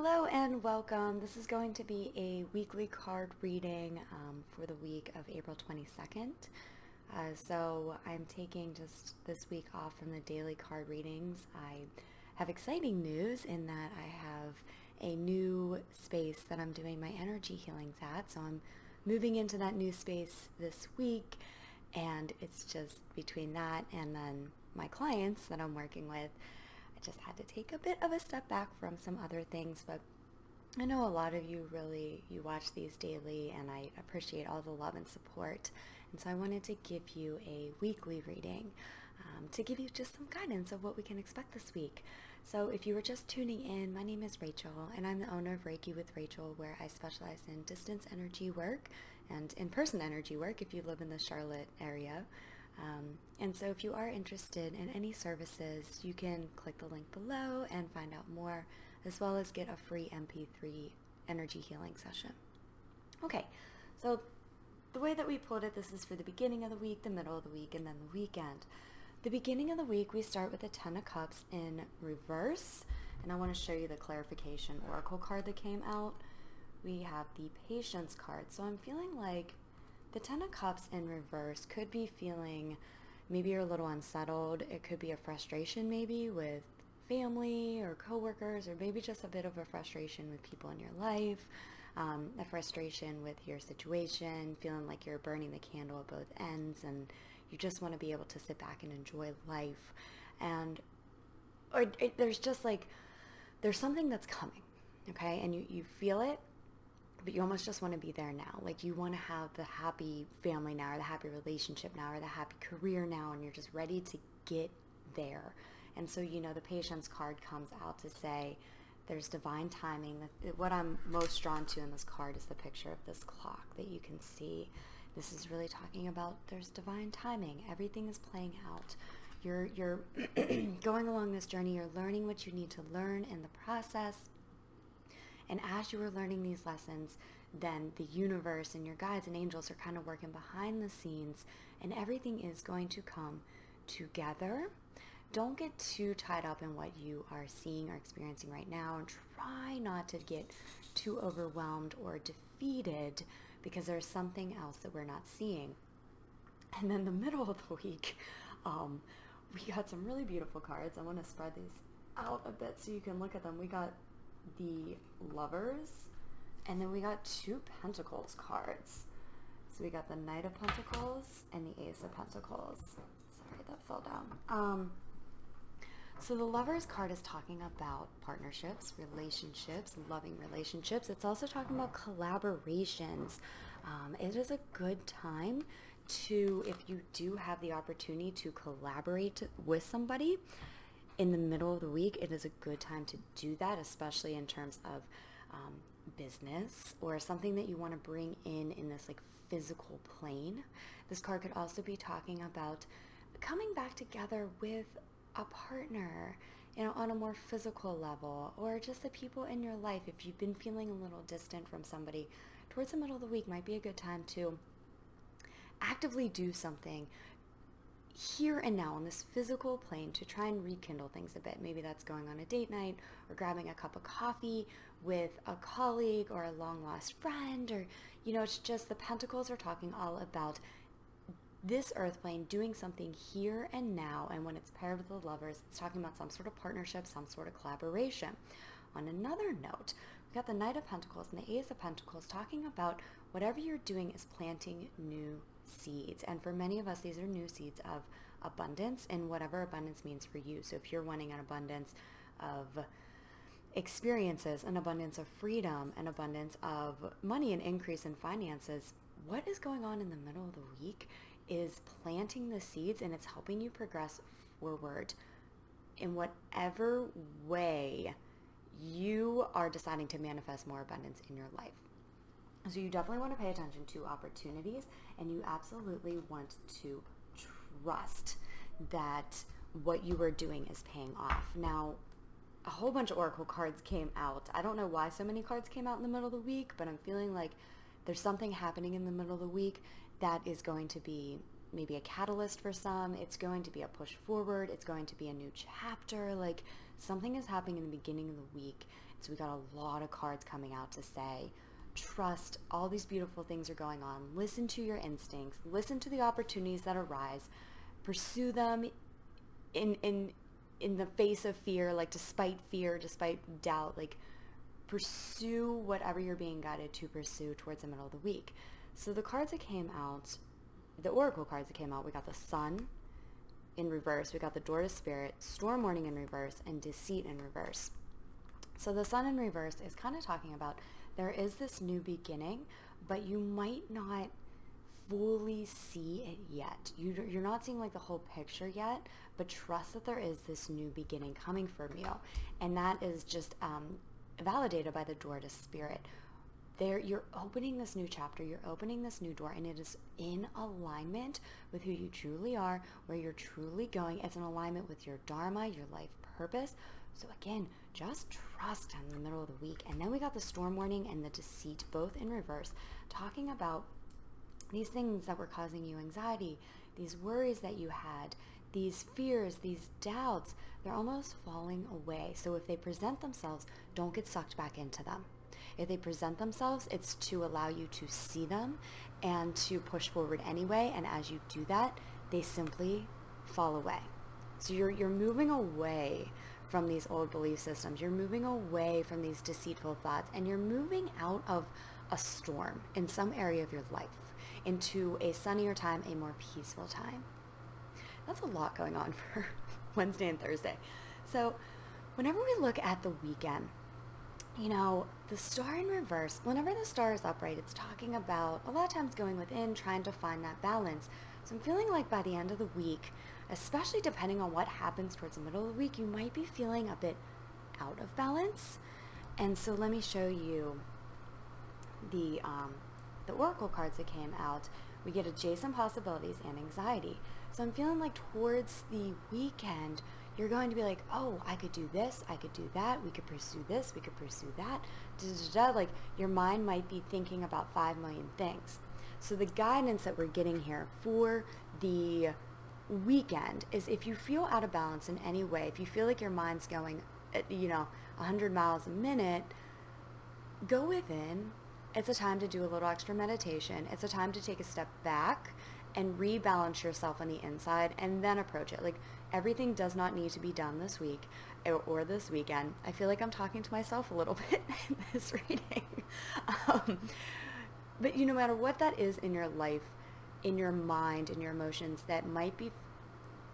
Hello and welcome. This is going to be a weekly card reading for the week of April 22nd. So I'm taking just this week off from the daily card readings. I have exciting news in that I have a new space that I'm doing my energy healings at. So I'm moving into that new space this week, and it's just between that and then my clients that I'm working with. I just had to take a bit of a step back from some other things, but I know a lot of you you watch these daily, and I appreciate all the love and support. And so I wanted to give you a weekly reading to give you just some guidance of what we can expect this week. So if you were just tuning in, my name is Rachel, and I'm the owner of Reiki with Rachael, where I specialize in distance energy work and in-person energy work if you live in the Charlotte area. And so if you are interested in any services, you can click the link below and find out more, as well as get a free MP3 energy healing session. Okay, so the way that we pulled it, this is for the beginning of the week, the middle of the week, and then the weekend. The beginning of the week, we start with the Ten of Cups in reverse, and I want to show you the clarification oracle card that came out. We have the Patience card, so I'm feeling like the Ten of Cups in reverse could be feeling, maybe you're a little unsettled. It could be a frustration maybe with family or coworkers, or maybe just a bit of a frustration with people in your life, a frustration with your situation, feeling like you're burning the candle at both ends and you just want to be able to sit back and enjoy life. There's just like, there's something that's coming, okay? And you feel it, but you almost just want to be there now. Like you want to have the happy family now, or the happy relationship now, or the happy career now, and you're just ready to get there. And so, the Patience card comes out to say there's divine timing. What I'm most drawn to in this card is the picture of this clock that you can see. This is really talking about there's divine timing. Everything is playing out. You're going along this journey. You're learning what you need to learn in the process. And as you are learning these lessons, then the universe and your guides and angels are kind of working behind the scenes, and everything is going to come together. Don't get too tied up in what you are seeing or experiencing right now, and try not to get too overwhelmed or defeated because there's something else that we're not seeing. And then the middle of the week, we got some really beautiful cards. I want to spread these out a bit so you can look at them. We got the Lovers, and then we got two Pentacles cards. So we got the Knight of Pentacles and the Ace of Pentacles. Sorry, that fell down. So the Lovers card is talking about partnerships, relationships, loving relationships. It's also talking about collaborations. It is a good time to, if you do have the opportunity to collaborate with somebody, in the middle of the week, it is a good time to do that, especially in terms of business or something that you want to bring in this like physical plane. This card could also be talking about coming back together with a partner, on a more physical level, or just the people in your life. If you've been feeling a little distant from somebody, towards the middle of the week might be a good time to actively do something here and now on this physical plane to try and rekindle things a bit. Maybe that's going on a date night, or grabbing a cup of coffee with a colleague or a long lost friend, or it's just the Pentacles are talking all about this earth plane doing something here and now. And when it's paired with the Lovers, it's talking about some sort of partnership, some sort of collaboration. On another note, we got the Knight of Pentacles and the Ace of Pentacles talking about whatever you're doing is planting new seeds. And for many of us, these are new seeds of abundance, and whatever abundance means for you. So if you're wanting an abundance of experiences, an abundance of freedom, an abundance of money, and increase in finances, what is going on in the middle of the week is planting the seeds, and it's helping you progress forward in whatever way you are deciding to manifest more abundance in your life. So you definitely want to pay attention to opportunities, and you absolutely want to trust that what you are doing is paying off. Now, a whole bunch of oracle cards came out. I don't know why so many cards came out in the middle of the week, but I'm feeling like there's something happening in the middle of the week that is going to be maybe a catalyst for some. It's going to be a push forward. It's going to be a new chapter. Like, something is happening in the beginning of the week So we got a lot of cards coming out to say, trust, all these beautiful things are going on. Listen to your instincts. Listen to the opportunities that arise. Pursue them in the face of fear, like despite fear, despite doubt, like pursue whatever you're being guided to pursue towards the middle of the week. So the cards that came out, the oracle cards that came out, we got the Sun in reverse, we got the Door to Spirit, Storm Warning in reverse, and Deceit in reverse. So the Sun in reverse is kind of talking about there is this new beginning, but you might not fully see it yet. You're not seeing like the whole picture yet, but trust that there is this new beginning coming from you. And that is just validated by the Door to Spirit. There, you're opening this new chapter, you're opening this new door, and it is in alignment with who you truly are, where you're truly going. It's in alignment with your Dharma, your life purpose. So again, just trust in the middle of the week. And then we got the Storm Warning and the Deceit, both in reverse, talking about these things that were causing you anxiety, these worries that you had, these fears, these doubts, they're almost falling away. So if they present themselves, don't get sucked back into them. If they present themselves, it's to allow you to see them and to push forward anyway. And as you do that, they simply fall away. So you're moving away from these old belief systems. You're moving away from these deceitful thoughts, and you're moving out of a storm in some area of your life into a sunnier time, a more peaceful time. That's a lot going on for Wednesday and Thursday. So whenever we look at the weekend, you know, the star in reverse, whenever the star is upright, it's talking about a lot of times going within, trying to find that balance. So I'm feeling like by the end of the week, especially depending on what happens towards the middle of the week, you might be feeling a bit out of balance. And so let me show you the oracle cards that came out. We get adjacent possibilities and anxiety. So I'm feeling like towards the weekend, you're going to be like, oh, I could do this, I could do that, we could pursue this, we could pursue that. Like your mind might be thinking about 5 million things. So the guidance that we're getting here for the weekend is if you feel out of balance in any way, if you feel like your mind's going, 100 miles a minute, go within. It's a time to do a little extra meditation. It's a time to take a step back and rebalance yourself on the inside and then approach it. Like everything does not need to be done this week or this weekend. I feel like I'm talking to myself a little bit in this reading. But no matter what that is in your life, in your mind, in your emotions that might be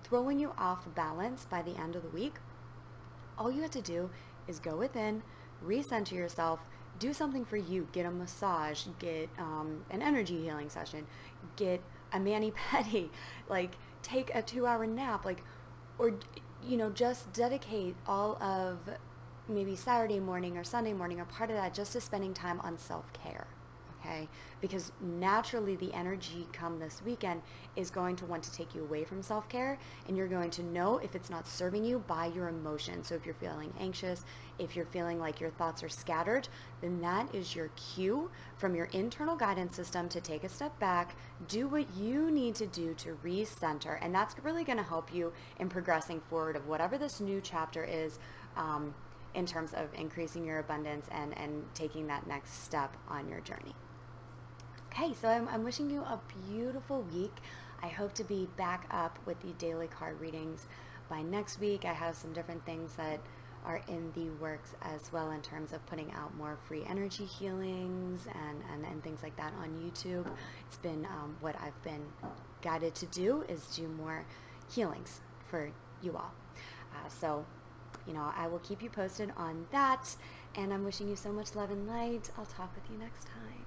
throwing you off balance by the end of the week, all you have to do is go within, recenter yourself, do something for you, get a massage, get an energy healing session, get a mani-pedi, like take a 2-hour nap, or just dedicate all of maybe Saturday morning or Sunday morning or part of that just to spending time on self-care. Okay? Because naturally the energy come this weekend is going to want to take you away from self-care, and you're going to know if it's not serving you by your emotions. So if you're feeling anxious, if you're feeling like your thoughts are scattered, then that is your cue from your internal guidance system to take a step back, do what you need to do to recenter, and that's really going to help you in progressing forward of whatever this new chapter is, in terms of increasing your abundance and taking that next step on your journey. Okay, so I'm wishing you a beautiful week. I hope to be back up with the daily card readings by next week. I have some different things that are in the works as well in terms of putting out more free energy healings and things like that on YouTube. It's been what I've been guided to do is do more healings for you all. So I will keep you posted on that, and I'm wishing you so much love and light. I'll talk with you next time.